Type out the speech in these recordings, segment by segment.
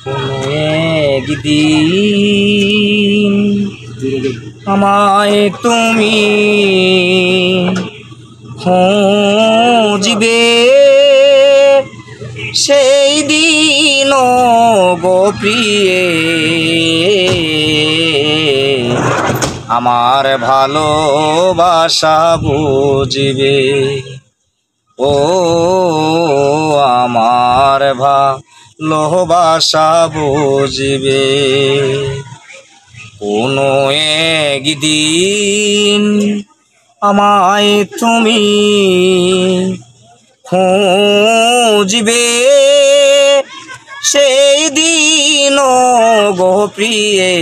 কোনো একদিন আমায় তুমি খুঁজবে, সেই দিন গো প্রিয়ে আমার ভালোবাসা বুঝবে। ও আমার ভালোবাসা বুঝবে। কোনো একদিন আমায় তুমি খুঁজবে, সেই দিন গো প্রিয়ে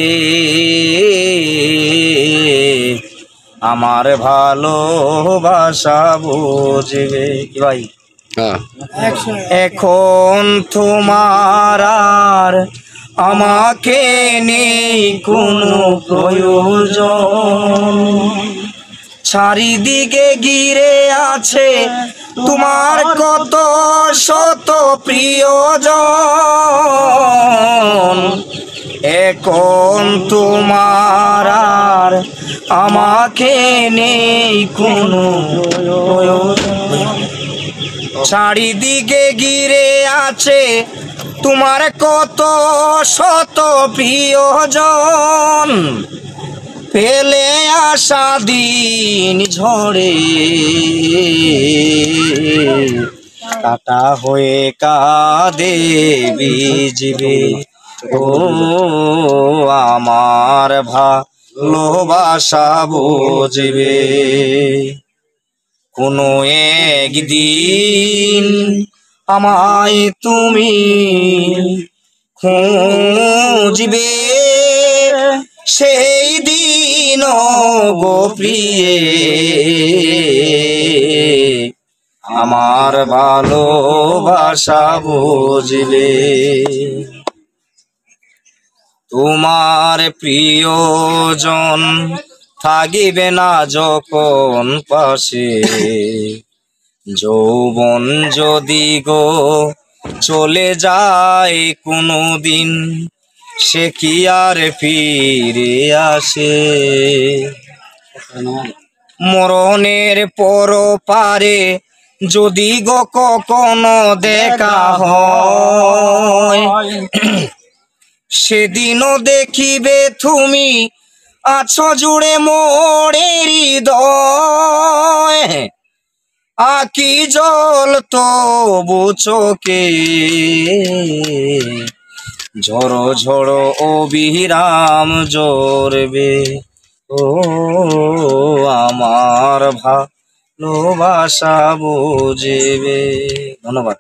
আমার ভালোবাসা বুঝবে। কি ভাই, এখন তোমার আর আমাকে নেই কোনো প্রয়োজন, চারিদিকে ঘিরে আছে তোমার কত শত প্রিয়জন। এখন তোমার আর আমাকে নেই কোনো প্রয়োজন, চারিদিকে ঘিরে আছে তোমার কত শত প্রিয়জন। ফেলে আসা দিন ঝরে কাটা হয়ে কাঁদে ভিজবে। ও আমার ভালোবাসা বুঝবে। কোনো একদিন আমায় তুমি খুঁজবে, সেই দিন গো প্রিয়ে আমার ভালোবাসা বুঝবে। তোমার প্রিয়জন থাকিবে না যখন পাশে, যৌবন যদি গো চলে যায় কোনো দিন, সে কি আর ফিরে আসে? মরণের পর পারে যদি গো কখনো দেখা হয়, সেদিনও দেখিবে তুমি আছো জুড়ে মোরে হৃদয়। আকি জল তবু চোখে ঝড়ো ঝড়ো অবিরাম ঝরবে। ও আমার ভালোবাসা বুঝবে। ধন্যবাদ।